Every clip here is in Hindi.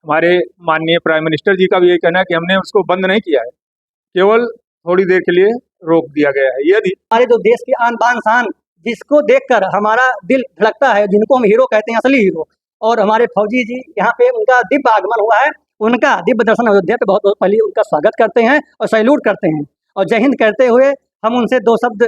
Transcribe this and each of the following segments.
हमारे माननीय प्राइम मिनिस्टर जी का भी यही कहना है कि हमने उसको बंद नहीं किया है, केवल थोड़ी देर के लिए रोक दिया गया है। यदि हमारे जो देश की आन बान शान, जिसको देखकर हमारा दिल धड़कता है, जिनको हम हीरो कहते हैं, असली हीरो, और हमारे फौजी जी यहाँ पे उनका दिव्य आगमन हुआ है, उनका दिव्य दर्शन अयोध्या पे बहुत बहुत पहले उनका स्वागत करते हैं और सैल्यूट करते हैं। और जय हिंद कहते हुए हम उनसे दो शब्द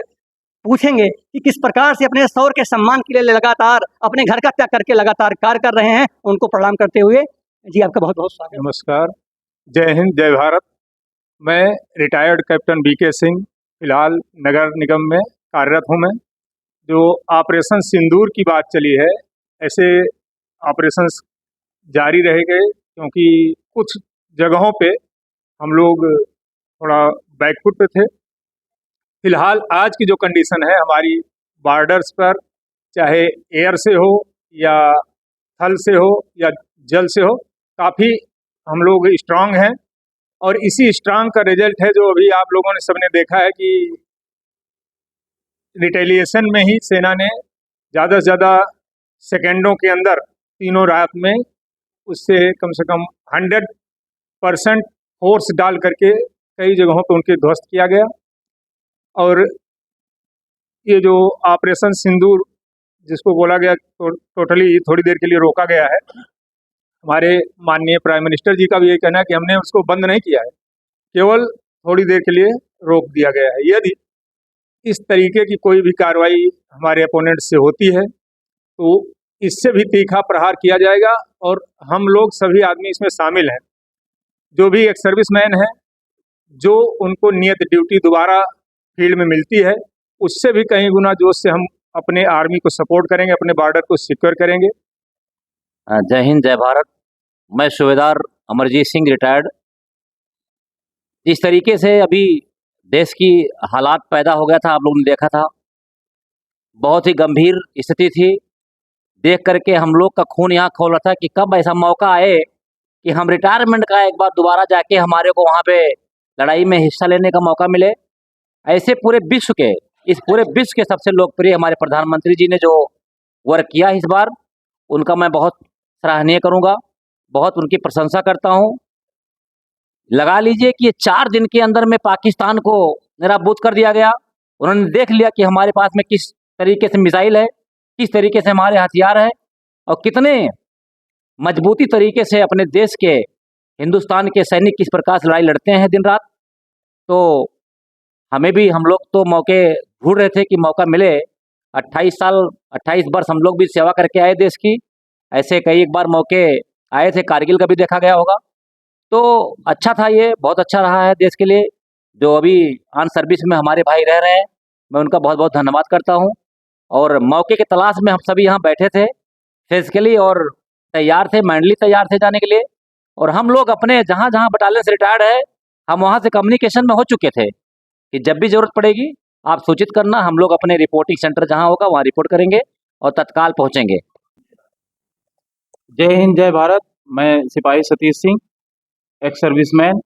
पूछेंगे कि किस प्रकार से अपने शौर्य के सम्मान के लिए लगातार अपने घर का त्याग करके लगातार कार्य कर रहे हैं। उनको प्रणाम करते हुए जी आपका बहुत बहुत स्वागत। नमस्कार, जय हिंद, जय भारत। मैं रिटायर्ड कैप्टन बीके सिंह फिलहाल नगर निगम में कार्यरत हूँ। मैं जो ऑपरेशन सिंदूर की बात चली है, ऐसे ऑपरेशंस जारी रहेंगे, क्योंकि कुछ जगहों पे हम लोग थोड़ा बैकफुट पे थे। फिलहाल आज की जो कंडीशन है हमारी बॉर्डर्स पर, चाहे एयर से हो या थल से हो या जल से हो, काफ़ी हम लोग स्ट्रांग हैं। और इसी स्ट्रांग का रिजल्ट है जो अभी आप लोगों ने सबने देखा है कि रिटेलिएशन में ही सेना ने ज़्यादा से ज़्यादा सेकेंडों के अंदर तीनों रात में उससे कम से कम 100% फोर्स डाल करके कई जगहों पर उनके ध्वस्त किया गया। और ये जो ऑपरेशन सिंदूर जिसको बोला गया टोटली थोड़ी देर के लिए रोका गया है, हमारे माननीय प्राइम मिनिस्टर जी का भी यही कहना है कि हमने उसको बंद नहीं किया है, केवल थोड़ी देर के लिए रोक दिया गया है। यदि इस तरीके की कोई भी कार्रवाई हमारे अपोनेंट से होती है तो इससे भी तीखा प्रहार किया जाएगा। और हम लोग सभी आदमी इसमें शामिल हैं, जो भी एक सर्विसमैन है, जो उनको नियत ड्यूटी दोबारा फील्ड में मिलती है, उससे भी कहीं गुना जोश से हम अपने आर्मी को सपोर्ट करेंगे, अपने बॉर्डर को सिक्योर करेंगे। जय हिंद, जय भारत। मैं सूबेदार अमरजीत सिंह रिटायर्ड। जिस तरीके से अभी देश की हालात पैदा हो गया था, आप लोगों ने देखा था, बहुत ही गंभीर स्थिति थी। देख करके हम लोग का खून यहाँ खौला था कि कब ऐसा मौका आए कि हम रिटायरमेंट का एक बार दोबारा जाके हमारे को वहाँ पे लड़ाई में हिस्सा लेने का मौका मिले। ऐसे पूरे विश्व के सबसे लोकप्रिय हमारे प्रधानमंत्री जी ने जो वर्क किया इस बार, उनका मैं बहुत सराहनीय करूँगा, बहुत उनकी प्रशंसा करता हूँ। लगा लीजिए कि ये 4 दिन के अंदर में पाकिस्तान को निराबूद कर दिया गया। उन्होंने देख लिया कि हमारे पास में किस तरीके से मिसाइल है, किस तरीके से हमारे हथियार है, और कितने मजबूती तरीके से अपने देश के, हिंदुस्तान के सैनिक किस प्रकार से लड़ाई लड़ते हैं दिन रात। तो हमें भी, हम लोग तो मौके ढूंढ रहे थे कि मौका मिले। 28 वर्ष हम लोग भी सेवा करके आए देश की। ऐसे कई एक बार मौके आए थे, कारगिल का भी देखा गया होगा। तो अच्छा था, ये बहुत अच्छा रहा है देश के लिए। जो अभी ऑन सर्विस में हमारे भाई रह रहे हैं, मैं उनका बहुत बहुत धन्यवाद करता हूँ। और मौके की तलाश में हम सभी यहाँ बैठे थे फिजिकली, और तैयार थे, मेंटली तैयार थे जाने के लिए। और हम लोग अपने जहाँ जहाँ बटालियन से रिटायर्ड है, हम वहाँ से कम्युनिकेशन में हो चुके थे कि जब भी ज़रूरत पड़ेगी आप सूचित करना, हम लोग अपने रिपोर्टिंग सेंटर जहाँ होगा वहाँ रिपोर्ट करेंगे और तत्काल पहुँचेंगे। जय हिंद, जय भारत। मैं सिपाही सतीश सिंह, एक्स सर्विसमैन।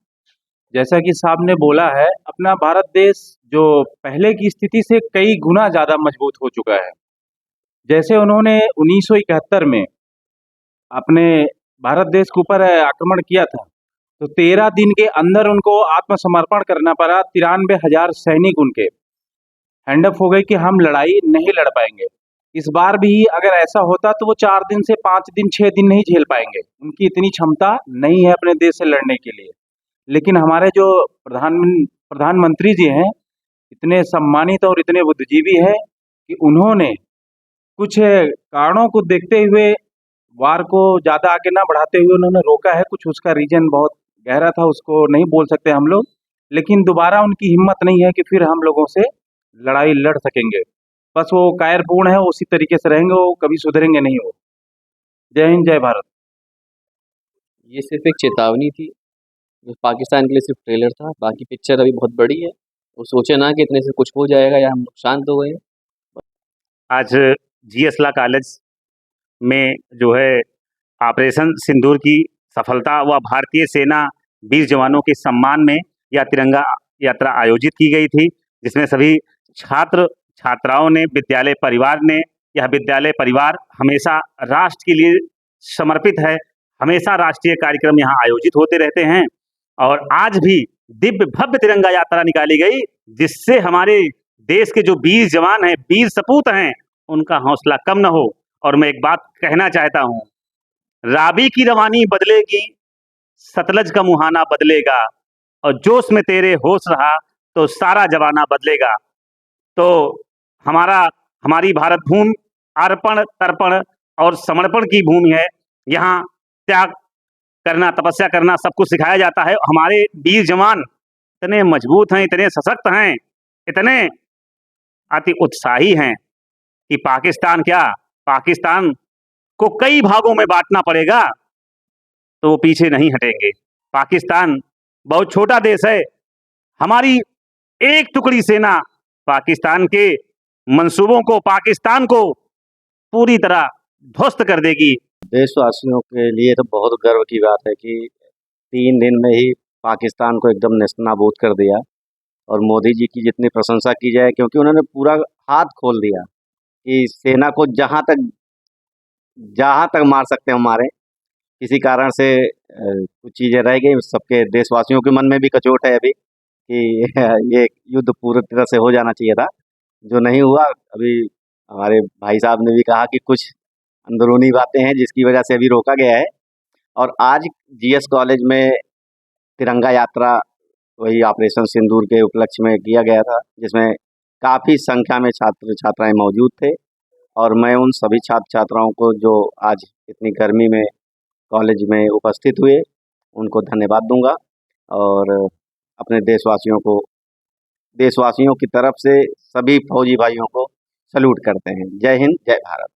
जैसा कि साहब ने बोला है, अपना भारत देश जो पहले की स्थिति से कई गुना ज़्यादा मजबूत हो चुका है। जैसे उन्होंने 1971 में अपने भारत देश के ऊपर आक्रमण किया था, तो 13 दिन के अंदर उनको आत्मसमर्पण करना पड़ा। 93,000 सैनिक उनके हैंडअप हो गए कि हम लड़ाई नहीं लड़ पाएंगे। इस बार भी अगर ऐसा होता तो वो 4 दिन से 5 दिन 6 दिन नहीं झेल पाएंगे, उनकी इतनी क्षमता नहीं है अपने देश से लड़ने के लिए। लेकिन हमारे जो प्रधानमंत्री जी हैं, इतने सम्मानित और इतने बुद्धिजीवी हैं कि उन्होंने कुछ कारणों को देखते हुए वार को ज़्यादा आगे ना बढ़ाते हुए उन्होंने रोका है। कुछ उसका रीजन बहुत गहरा था, उसको नहीं बोल सकते हम लोग, लेकिन दोबारा उनकी हिम्मत नहीं है कि फिर हम लोगों से लड़ाई लड़ सकेंगे। बस वो कायरपूर्ण है, उसी तरीके से रहेंगे, वो कभी सुधरेंगे नहीं वो। जय हिंद, जय भारत। ये सिर्फ एक चेतावनी थी, जो पाकिस्तान के लिए सिर्फ ट्रेलर था। बाकी पिक्चर अभी बहुत बड़ी है, वो सोचे ना कि इतने से कुछ हो जाएगा या हम नुकसान तो गए। आज GS लॉ कॉलेज में जो है ऑपरेशन सिंदूर की सफलता व भारतीय सेना वीर जवानों के सम्मान में यह तिरंगा यात्रा आयोजित की गई थी, जिसमें सभी छात्र छात्राओं ने, विद्यालय परिवार ने, यह विद्यालय परिवार हमेशा राष्ट्र के लिए समर्पित है। हमेशा राष्ट्रीय कार्यक्रम यहाँ आयोजित होते रहते हैं और आज भी दिव्य भव्य तिरंगा यात्रा निकाली गई, जिससे हमारे देश के जो वीर जवान हैं, वीर सपूत हैं, उनका हौसला कम न हो। और मैं एक बात कहना चाहता हूँ, रावी की रवानी बदलेगी, सतलज का मुहाना बदलेगा, और जोश में तेरे होश रहा तो सारा जमाना बदलेगा। तो हमारी भारत भूमि अर्पण, तर्पण और समर्पण की भूमि है। यहाँ त्याग करना, तपस्या करना सब कुछ सिखाया जाता है। हमारे वीर जवान इतने मजबूत हैं, इतने सशक्त हैं, इतने अति उत्साही हैं कि पाकिस्तान को कई भागों में बांटना पड़ेगा तो वो पीछे नहीं हटेंगे। पाकिस्तान बहुत छोटा देश है, हमारी एक टुकड़ी सेना पाकिस्तान के मंसूबों को, पाकिस्तान को पूरी तरह ध्वस्त कर देगी। देशवासियों के लिए तो बहुत गर्व की बात है कि 3 दिन में ही पाकिस्तान को एकदम नेस्तनाबूद कर दिया। और मोदी जी की जितनी प्रशंसा की जाए, क्योंकि उन्होंने पूरा हाथ खोल दिया कि सेना को जहाँ तक मार सकते हैं मारें। किसी कारण से कुछ चीज़ें रह गई, सबके देशवासियों के मन में भी कचोट है अभी कि ये युद्ध पूरी तरह से हो जाना चाहिए था, जो नहीं हुआ। अभी हमारे भाई साहब ने भी कहा कि कुछ अंदरूनी बातें हैं जिसकी वजह से अभी रोका गया है। और आज जीएस कॉलेज में तिरंगा यात्रा वही ऑपरेशन सिंदूर के उपलक्ष्य में किया गया था, जिसमें काफ़ी संख्या में छात्र छात्राएं मौजूद थे। और मैं उन सभी छात्र छात्राओं को जो आज इतनी गर्मी में कॉलेज में उपस्थित हुए, उनको धन्यवाद दूंगा। और अपने देशवासियों की तरफ से सभी फौजी भाइयों को सैल्यूट करते हैं। जय हिंद, जय भारत।